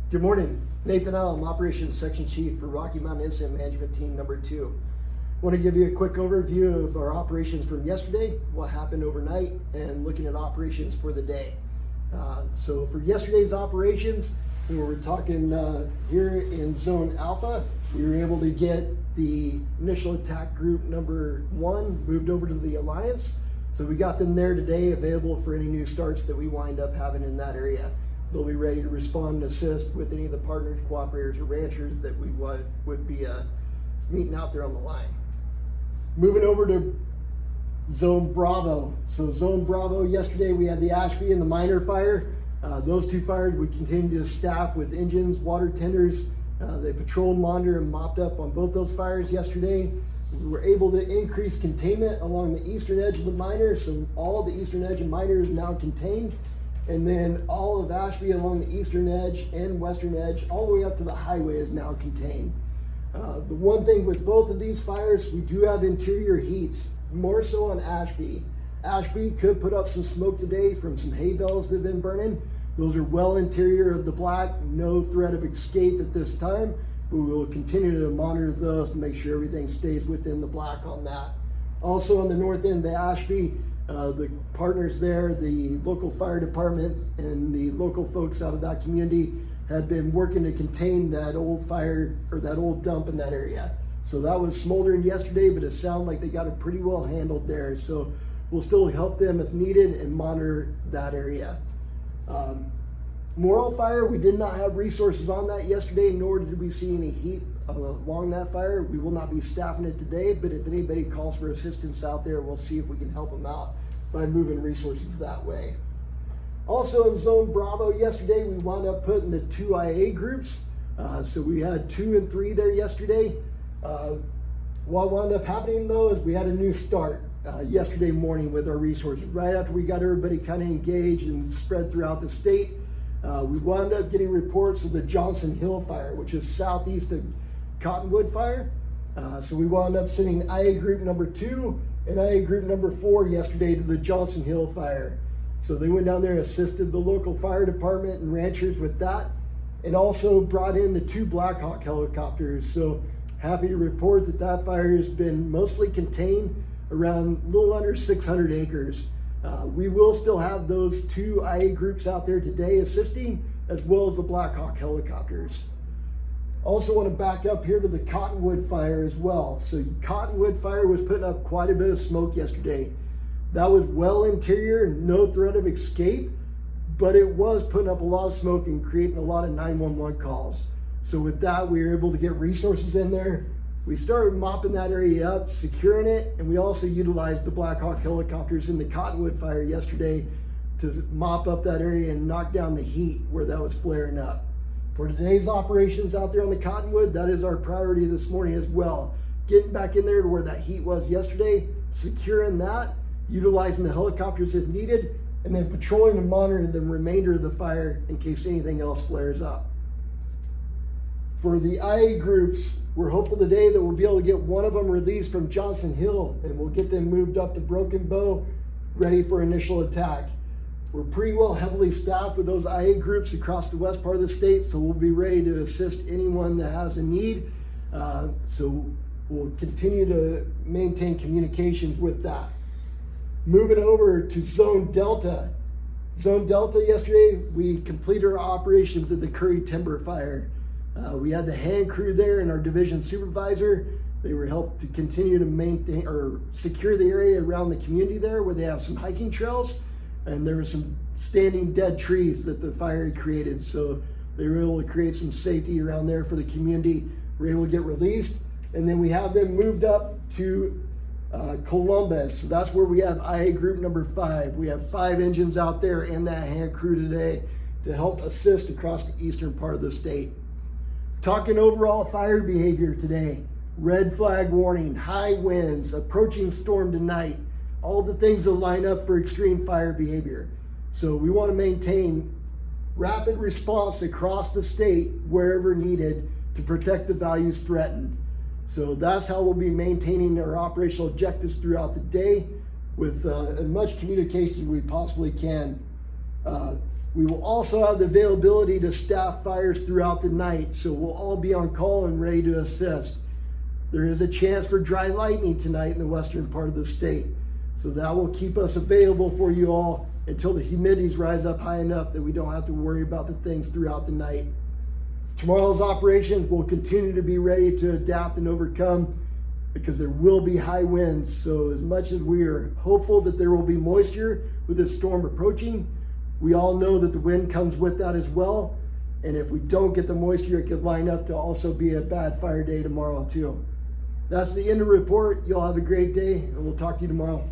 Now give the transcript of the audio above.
Good morning. Nathan Allen, Operations Section Chief for Rocky Mountain Incident Management Team number 2. I want to give you a quick overview of our operations from yesterday, what happened overnight, and looking at operations for the day. So for yesterday's operations, we were talking here in Zone Alpha, we were able to get the initial attack group number 1 moved over to the Alliance. So we got them there today, available for any new starts that we wind up having in that area. They'll be ready to respond and assist with any of the partners, cooperators, or ranchers that we would be meeting out there on the line. Moving over to Zone Bravo. So Zone Bravo, yesterday we had the Ashby and the Minor fire. Those two fires we continued to staff with engines, water tenders. They patrolled, monitored, and mopped up on both those fires yesterday. We were able to increase containment along the eastern edge of the Minor, so all of the eastern edge of Minor is now contained. And then all of Ashby along the eastern edge and western edge, all the way up to the highway, is now contained. The one thing with both of these fires, we do have interior heats, more so on Ashby. Ashby could put up some smoke today from some hay bales that have been burning. Those are well interior of the black, no threat of escape at this time, but we will continue to monitor those to make sure everything stays within the black on that. Also on the north end of the Ashby, the partners there, the local fire department and the local folks out of that community had been working to contain that old fire or that old dump in that area. So that was smoldering yesterday, but it sounded like they got it pretty well handled there. So we'll still help them if needed and monitor that area. Morrill fire, we did not have resources on that yesterday, nor did we see any heat along that fire. We will not be staffing it today, but if anybody calls for assistance out there, we'll see if we can help them out by moving resources that way. Also in Zone Bravo yesterday, we wound up putting the 2 IA groups. So we had 2 and 3 there yesterday. What wound up happening though is we had a new start yesterday morning with our resources. Right after we got everybody kind of engaged and spread throughout the state, we wound up getting reports of the Johnson Hill fire, which is southeast of Cottonwood fire. So we wound up sending IA group number 2 and IA group number 4 yesterday to the Johnson Hill fire. So they went down there and assisted the local fire department and ranchers with that, and also brought in the 2 Black Hawk helicopters. So happy to report that that fire has been mostly contained around a little under 600 acres. We will still have those 2 IA groups out there today assisting, as well as the Black Hawk helicopters. Also want to back up here to the Cottonwood fire as well. So Cottonwood fire was putting up quite a bit of smoke yesterday. That was well interior, no threat of escape, but it was putting up a lot of smoke and creating a lot of 911 calls. So with that, we were able to get resources in there. We started mopping that area up, securing it, and we also utilized the Black Hawk helicopters in the Cottonwood fire yesterday to mop up that area and knock down the heat where that was flaring up. For today's operations out there on the Cottonwood, that is our priority this morning as well. Getting back in there to where that heat was yesterday, securing that, utilizing the helicopters if needed, and then patrolling and monitoring the remainder of the fire in case anything else flares up. For the IA groups, we're hopeful today that we'll be able to get one of them released from Johnson Hill, and we'll get them moved up to Broken Bow, ready for initial attack. We're pretty well heavily staffed with those IA groups across the west part of the state, so we'll be ready to assist anyone that has a need. So we'll continue to maintain communications with that. Moving over to Zone Delta. Zone Delta, yesterday we completed our operations at the Curry Timber Fire. We had the hand crew there and our division supervisor. They were helped to continue to maintain or secure the area around the community there, where they have some hiking trails, and there were some standing dead trees that the fire had created. So they were able to create some safety around there for the community. We were able to get released, and then we have them moved up to Columbus. So that's where we have IA group number 5. We have 5 engines out there and that hand crew today to help assist across the eastern part of the state. Talking overall fire behavior today, red flag warning, high winds, approaching storm tonight, all the things that line up for extreme fire behavior. So we want to maintain rapid response across the state wherever needed to protect the values threatened. So that's how we'll be maintaining our operational objectives throughout the day with as much communication as we possibly can. We will also have the availability to staff fires throughout the night, so we'll all be on call and ready to assist. There is a chance for dry lightning tonight in the western part of the state, so that will keep us available for you all until the humidities rise up high enough that we don't have to worry about the things throughout the night. Tomorrow's operations will continue to be ready to adapt and overcome because there will be high winds. So as much as we are hopeful that there will be moisture with this storm approaching, we all know that the wind comes with that as well. And if we don't get the moisture, it could line up to also be a bad fire day tomorrow too. That's the end of the report. Y'all have a great day, and we'll talk to you tomorrow.